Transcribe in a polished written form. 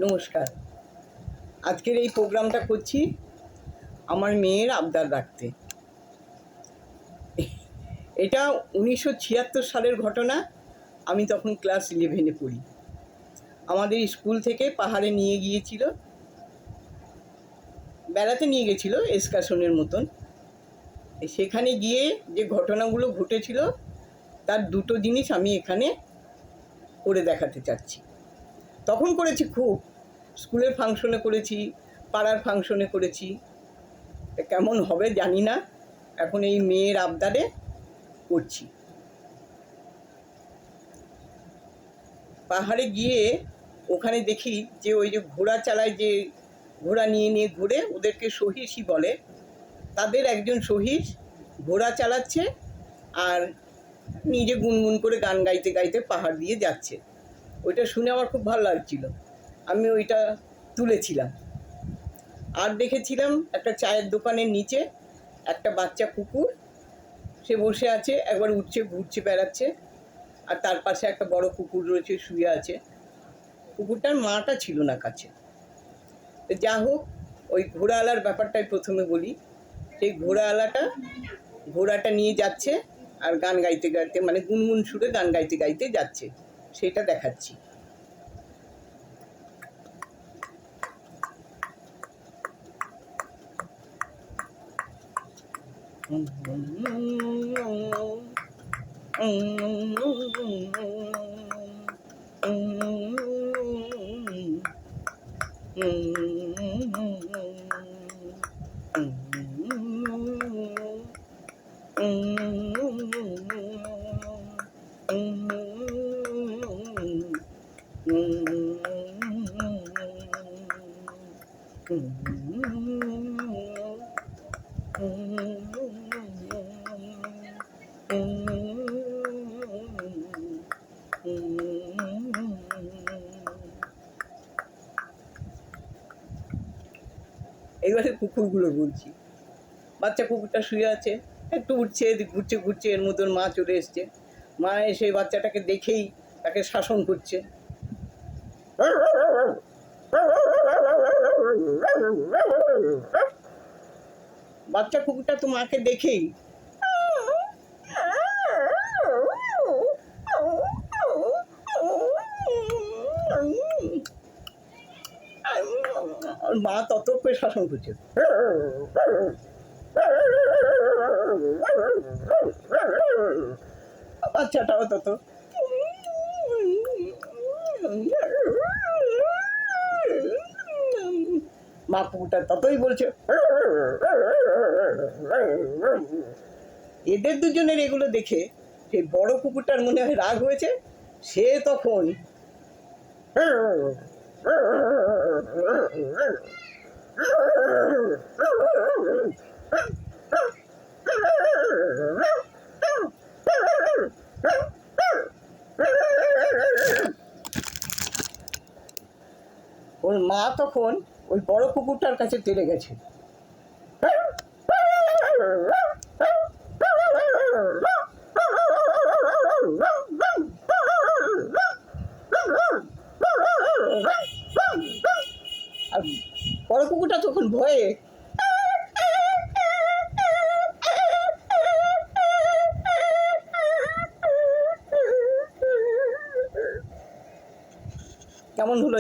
নমস্কার। আজকের এই প্রোগ্রামটা করছি আমার মেয়ের আবদার রাখতে। এটা 1976 সালের ঘটনা। আমি তখন ক্লাস 11-এ পড়ি। আমাদের স্কুল থেকে পাহাড়ে নিয়ে গিয়েছিল, বেড়াতে নিয়ে গেছিলো এক্সকারশনের মতন। সেখানে গিয়ে যে ঘটনাগুলো ঘটেছিল তার দুটো জিনিস আমি এখানে করে দেখাতে চাচ্ছি। তখন করেছি খুব, স্কুলের ফাংশনে করেছি, পাড়ার ফাংশনে করেছি। কেমন হবে জানি না, এখন এই মেয়ের আবদারে করছি। পাহাড়ে গিয়ে ওখানে দেখি যে ওই যে ঘোড়া চালায়, যে ঘোড়া নিয়ে নিয়ে ঘুরে, ওদেরকে সহিসই বলে। তাদের একজন সহিস ঘোড়া চালাচ্ছে আর নিজে গুনগুন করে গান গাইতে গাইতে পাহাড় দিয়ে যাচ্ছে। ওইটা শুনে আমার খুব ভালো লাগছিল, আমি ওইটা তুলেছিলাম। আর দেখেছিলাম একটা চায়ের দোকানের নিচে একটা বাচ্চা কুকুর, সে বসে আছে, একবার উঠছে ঘুরছে বেড়াচ্ছে, আর তার পাশে একটা বড় কুকুর রয়েছে, শুয়ে আছে। কুকুরটার মাটা ছিল না কাছে। যা হোক, ওই ঘোড়াওয়ালার ব্যাপারটাই প্রথমে বলি। সেই ঘোড়াটা নিয়ে যাচ্ছে আর গান গাইতে গাইতে, মানে গুনগুন সুরে গান গাইতে গাইতে যাচ্ছে, সেটা দেখাচ্ছি। এইবারে কুকুরগুলো বলছি। বাচ্চা কুকুরটা শুয়ে আছে, একটু উঠছে, ঘুরছে ঘুরছে, এর মতন মা চলে এসছে। মা এসে বাচ্চাটাকে দেখেই তাকে শাসন করছে। বাচ্চা কুকুরটা তো মাকে দেখেই মা তত করে শাসন করছে। বাচ্চাটাও তত। মা কুকুরটা ততই বলছে। এদের দুজনের এগুলো দেখে সেই বড় কুকুরটার মনে হয় রাগ হয়েছে। সে তখন ওর মা তখন ওই বড় কুকুরটার কাছে তেড়ে গেছে। আর বড় কুকুরটা তখন ভয়ে কেমন হলো।